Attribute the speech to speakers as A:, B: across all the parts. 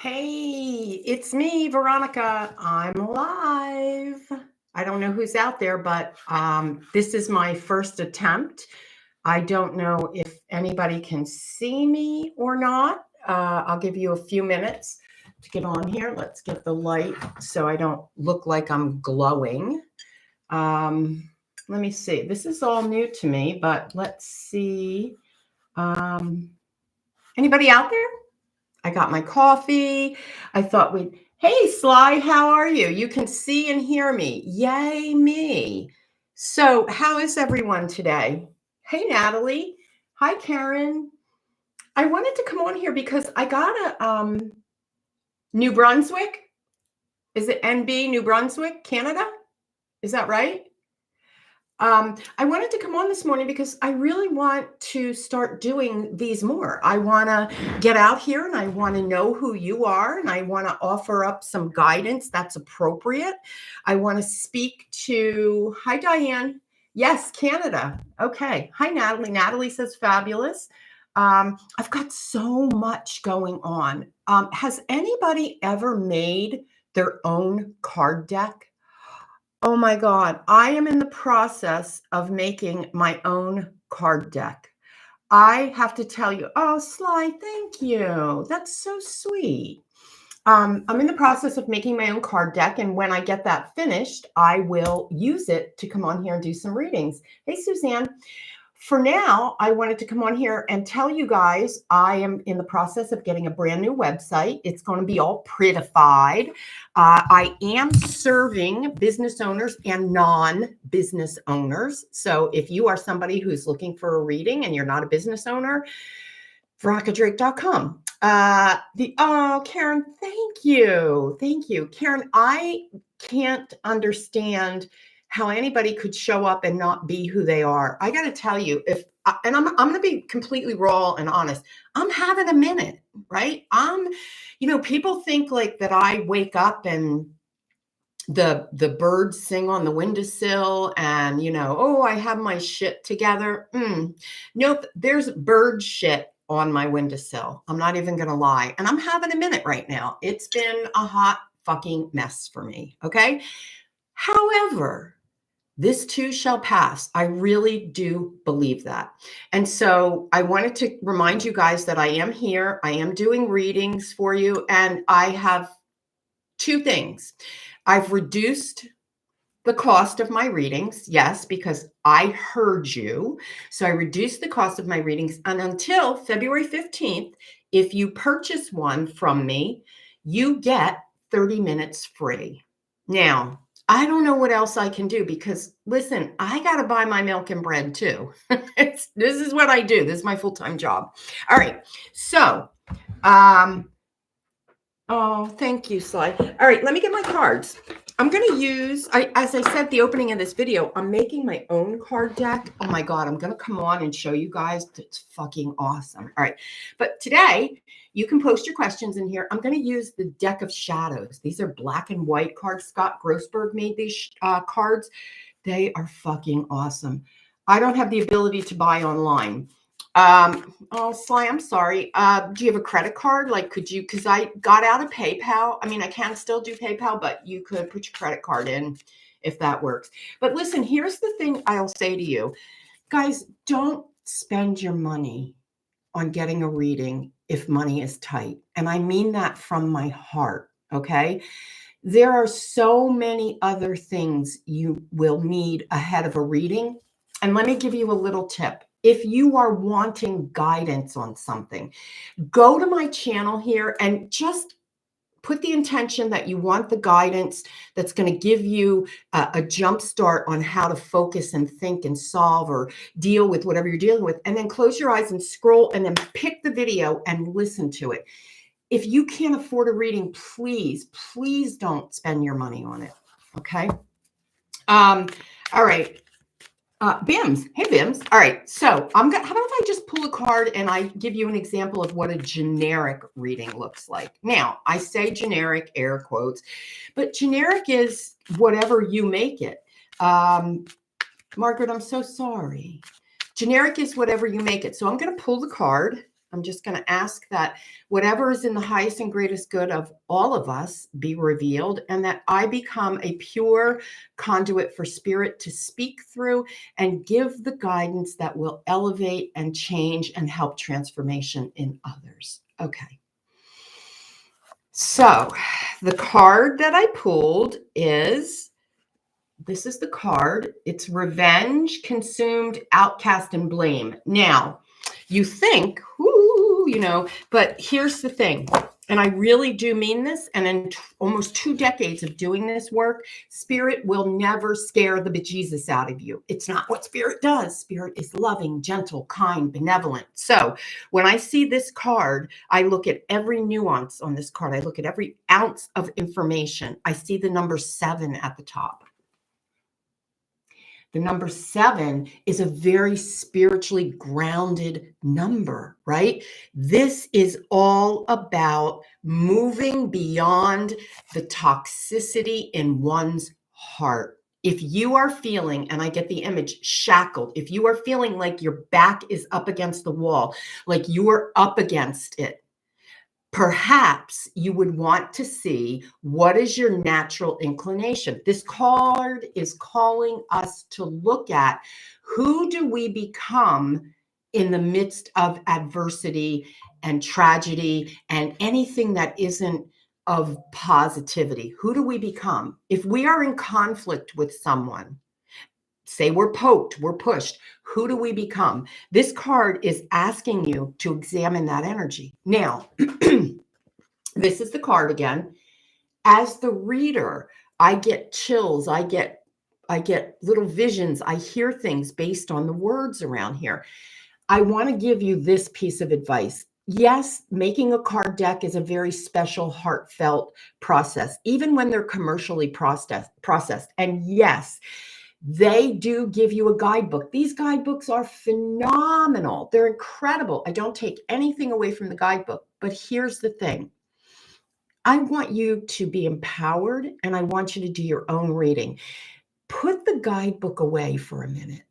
A: Hey, it's me, Veronica. I'm live. I don't know who's out there, but this is my first attempt. I don't know if anybody can see me or not. I'll give you a few minutes to get on here. Let's get the light so I don't look like I'm glowing. Let me see. This is all new to me, but let's see. Anybody out there? I got my coffee. I thought hey, Sly, how are you? You can see and hear me. Yay, me. So, how is everyone today? Hey, Natalie. Hi, Karen. I wanted to come on here because I got a New Brunswick. Is it NB, New Brunswick, Canada? Is that right? I wanted to come on this morning because I really want to start doing these more. I want to get out here and I want to know who you are and I want to offer up some guidance that's appropriate. I want to speak to, hi, Diane. Yes, Canada. Okay. Hi, Natalie. Natalie says fabulous. I've got so much going on. Has anybody ever made their own card deck? Oh my God, I am in the process of making my own card deck. I have to tell you, oh, Sly, thank you. That's so sweet. I'm in the process of making my own card deck. And when I get that finished, I will use it to come on here and do some readings. Hey, Suzanne. For now, I wanted to come on here and tell you guys I am in the process of getting a brand new website. It's going to be all prettified. I am serving business owners and non-business owners. So if you are somebody who's looking for a reading and you're not a business owner, veronicadrake.com. Karen, thank you. Thank you. Karen, I can't understand how anybody could show up and not be who they are. I got to tell you, and I'm going to be completely raw and honest. I'm having a minute, right? People think like that I wake up and the birds sing on the windowsill and, I have my shit together. Nope. There's bird shit on my windowsill. I'm not even going to lie. And I'm having a minute right now. It's been a hot fucking mess for me. Okay. However, this too shall pass. I really do believe that. And so I wanted to remind you guys that I am here. I am doing readings for you. And I have two things. I've reduced the cost of my readings. Yes, because I heard you. So I reduced the cost of my readings. And until February 15th, if you purchase one from me, you get 30 minutes free. Now, I don't know what else I can do because, listen, I got to buy my milk and bread too. This is what I do. This is my full-time job. All right. So, oh, thank you, Sly. All right, let me get my cards. I'm going to use, as I said at the opening of this video, I'm making my own card deck. Oh my God, I'm going to come on and show you guys. It's fucking awesome. All right. But today, you can post your questions in here. I'm going to use the Deck of Shadows. These are black and white cards. Scott Grossberg made these cards. They are fucking awesome. I don't have the ability to buy online. Sly, I'm sorry. Do you have a credit card? Like, could you, because I got out of PayPal. I mean, I can still do PayPal, but you could put your credit card in if that works. But listen, here's the thing I'll say to you. Guys, don't spend your money on getting a reading if money is tight. And I mean that from my heart, okay? There are so many other things you will need ahead of a reading. And let me give you a little tip. If you are wanting guidance on something, go to my channel here and just put the intention that you want the guidance that's going to give you a jump start on how to focus and think and solve or deal with whatever you're dealing with. And then close your eyes and scroll and then pick the video and listen to it. If you can't afford a reading, please, please don't spend your money on it. Okay. All right. Bims. Hey, Bims. All right. So how about if I just pull a card and I give you an example of what a generic reading looks like? Now, I say generic, air quotes, but generic is whatever you make it. Margaret, I'm so sorry. Generic is whatever you make it. So I'm going to pull the card. I'm just going to ask that whatever is in the highest and greatest good of all of us be revealed, and that I become a pure conduit for spirit to speak through and give the guidance that will elevate and change and help transformation in others. Okay. So the card that I pulled is, this is the card. It's Revenge, Consumed, Outcast, and Blame. Now, you think, but here's the thing. And I really do mean this. And in almost 2 decades of doing this work, spirit will never scare the bejesus out of you. It's not what spirit does. Spirit is loving, gentle, kind, benevolent. So when I see this card, I look at every nuance on this card. I look at every ounce of information. I see the number 7 at the top. The number 7 is a very spiritually grounded number, right? This is all about moving beyond the toxicity in one's heart. If you are feeling, and I get the image, shackled, if you are feeling like your back is up against the wall, like you are up against it, perhaps you would want to see what is your natural inclination. This card is calling us to look at who do we become in the midst of adversity and tragedy and anything that isn't of positivity. Who do we become? If we are in conflict with someone, say we're poked, we're pushed, who do we become? This card is asking you to examine that energy. Now, this is the card again. As the reader, I get chills, I get little visions, I hear things based on the words around here. I want to give you this piece of advice. Yes, making a card deck is a very special, heartfelt process, even when they're commercially processed. And yes, they do give you a guidebook. These guidebooks are phenomenal. They're incredible. I don't take anything away from the guidebook, but here's the thing. I want you to be empowered, and I want you to do your own reading. Put the guidebook away for a minute.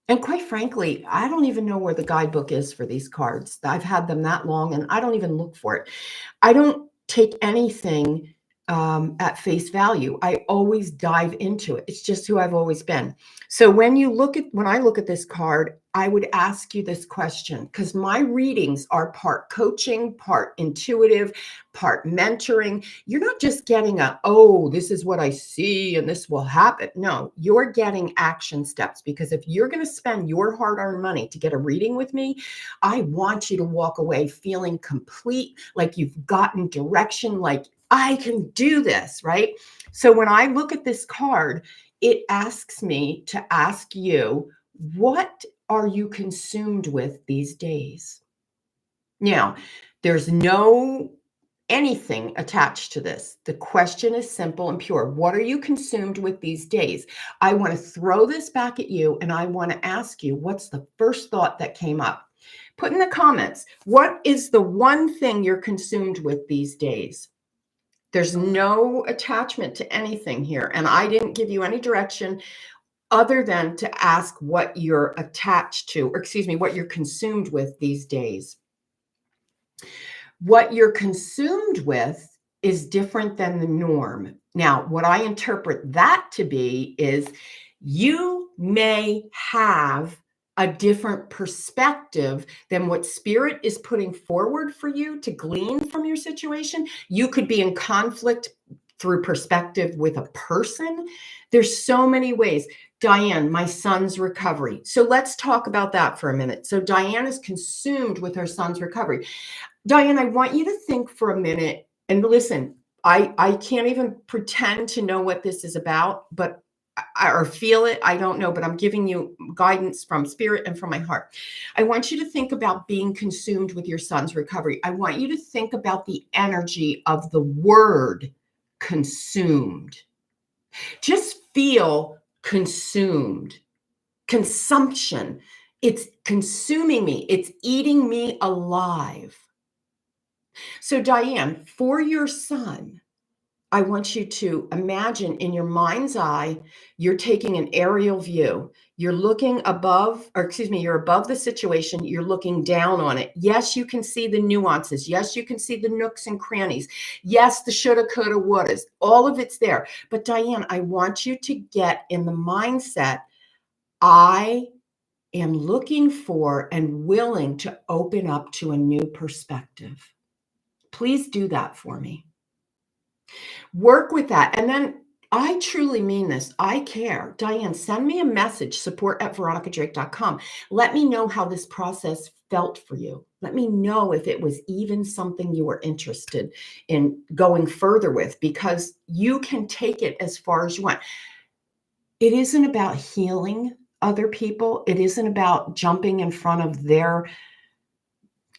A: And quite frankly, I don't even know where the guidebook is for these cards. I've had them that long, and I don't even look for it. I don't take anything at face value. I always dive into it. It's just who I've always been. So when I look at this card, I would ask you this question, because my readings are part coaching, part intuitive, part mentoring. You're not just getting this is what I see and this will happen. No, you're getting action steps, because if you're going to spend your hard-earned money to get a reading with me, I want you to walk away feeling complete, like you've gotten direction, like I can do this, right? So when I look at this card, it asks me to ask you, what are you consumed with these days? Now, there's no anything attached to this. The question is simple and pure. What are you consumed with these days? I want to throw this back at you, and I want to ask you, what's the first thought that came up? Put in the comments, what is the one thing you're consumed with these days? There's no attachment to anything here. And I didn't give you any direction other than to ask what you're attached to, or what you're consumed with these days. What you're consumed with is different than the norm. Now, what I interpret that to be is you may have a different perspective than what spirit is putting forward for you to glean from your situation. You could be in conflict through perspective with a person. There's so many ways. Diane, my son's recovery. So let's talk about that for a minute. So Diane is consumed with her son's recovery. Diane, I want you to think for a minute and listen. I can't even pretend to know what this is about, but or feel it. I don't know, but I'm giving you guidance from spirit and from my heart. I want you to think about being consumed with your son's recovery. I want you to think about the energy of the word consumed. Just feel consumed. Consumption. It's consuming me. It's eating me alive. So Diane, for your son, I want you to imagine in your mind's eye, you're taking an aerial view. You're looking above, or excuse me, you're above the situation. You're looking down on it. Yes, you can see the nuances. Yes, you can see the nooks and crannies. Yes, the shoulda, coulda, wouldas. All of it's there. But Diane, I want you to get in the mindset, I am looking for and willing to open up to a new perspective. Please do that for me. Work with that. And then I truly mean this. I care. Diane, send me a message, support@veronicadrake.com. Let me know how this process felt for you. Let me know if it was even something you were interested in going further with, because you can take it as far as you want. It isn't about healing other people. It isn't about jumping in front of their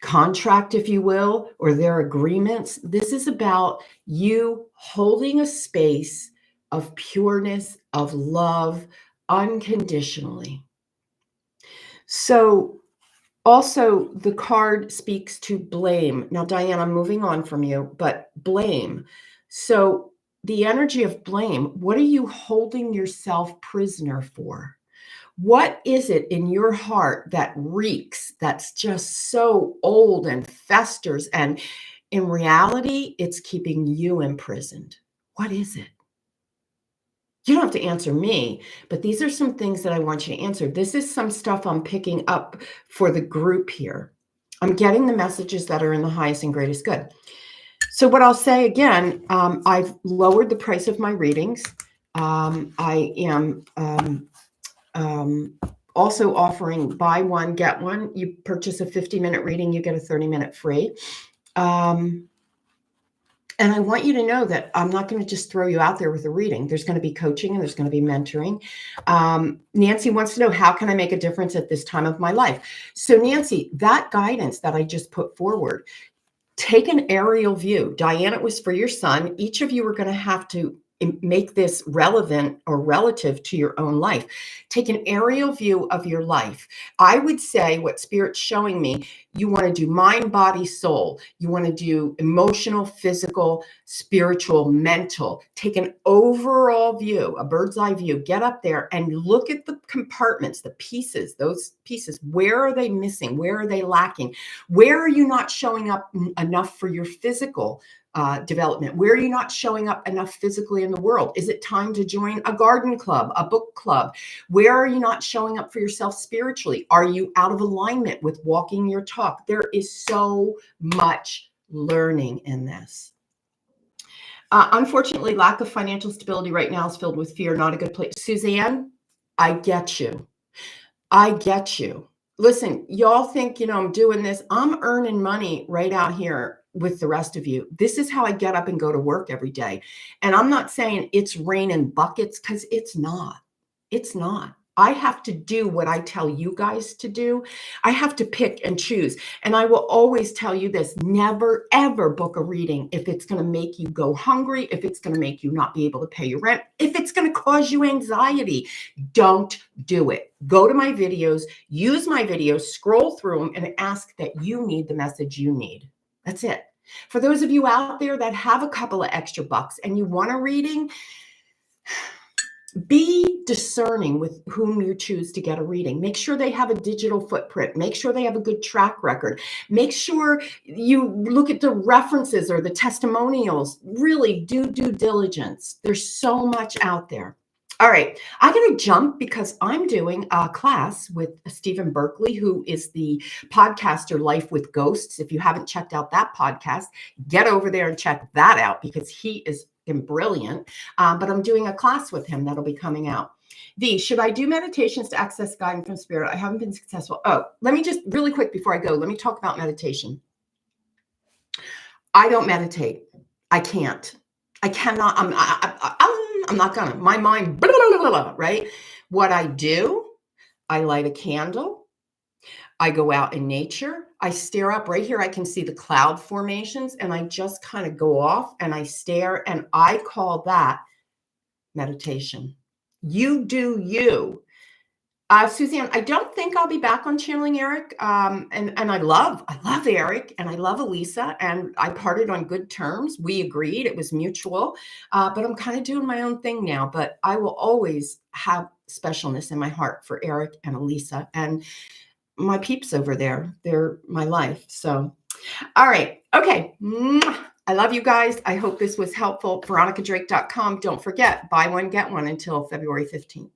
A: contract, if you will, or their agreements. This is about you holding a space of pureness, of love, unconditionally. So also the card speaks to blame. Now, Diane, I'm moving on from you, but blame. So the energy of blame, what are you holding yourself prisoner for? What is it in your heart that reeks, that's just so old and festers? And in reality, it's keeping you imprisoned. What is it? You don't have to answer me, but these are some things that I want you to answer. This is some stuff I'm picking up for the group here. I'm getting the messages that are in the highest and greatest good. So what I'll say again, I've lowered the price of my readings. I am also offering buy one, get one. You purchase a 50-minute reading, you get a 30-minute free. And I want you to know that I'm not going to just throw you out there with a reading. There's going to be coaching and there's going to be mentoring. Nancy wants to know, how can I make a difference at this time of my life? So Nancy, that guidance that I just put forward, take an aerial view. Diane, it was for your son. Each of you are going to have to make this relevant or relative to your own life. Take an aerial view of your life. I would say what Spirit's showing me, you want to do mind, body, soul. You want to do emotional, physical, spiritual, mental. Take an overall view, a bird's eye view. Get up there and look at the compartments, the pieces, those pieces. Where are they missing? Where are they lacking? Where are you not showing up enough for your physical development? Where are you not showing up enough physically in the world? Is it time to join a garden club, a book club? Where are you not showing up for yourself spiritually? Are you out of alignment with walking your talk? There is so much learning in this. Unfortunately, lack of financial stability right now is filled with fear. Not a good place. Suzanne, I get you. I get you. Listen, y'all think, I'm doing this. I'm earning money right out here with the rest of you. This is how I get up and go to work every day. And I'm not saying it's raining buckets, because it's not. It's not. I have to do what I tell you guys to do. I have to pick and choose. And I will always tell you this, never, ever book a reading if it's going to make you go hungry, if it's going to make you not be able to pay your rent, if it's going to cause you anxiety. Don't do it. Go to my videos, use my videos, scroll through them, and ask that you need the message you need. That's it. For those of you out there that have a couple of extra bucks and you want a reading, be discerning with whom you choose to get a reading. Make sure they have a digital footprint. Make sure they have a good track record. Make sure you look at the references or the testimonials. Really do due diligence. There's so much out there. All right, I'm going to jump because I'm doing a class with Stephen Berkeley, who is the podcaster Life with Ghosts. If you haven't checked out that podcast, get over there and check that out, because he is brilliant. But I'm doing a class with him that'll be coming out. Should I do meditations to access guidance from Spirit? I haven't been successful. Oh, let me just really quick before I go, let me talk about meditation. I don't meditate. I can't. I cannot. I'm not gonna. My mind, blah, blah, blah, blah, right? What I do, I light a candle. I go out in nature. I stare up. Right here, I can see the cloud formations, and I just kind of go off and I stare, and I call that meditation. You do you. Suzanne, I don't think I'll be back on channeling Eric. And I love Eric, and I love Elisa, and I parted on good terms. We agreed, it was mutual. But I'm kind of doing my own thing now. But I will always have specialness in my heart for Eric and Elisa and my peeps over there. They're my life. So, all right. Okay. Mwah. I love you guys. I hope this was helpful. VeronicaDrake.com. Don't forget, buy one, get one until February 15th.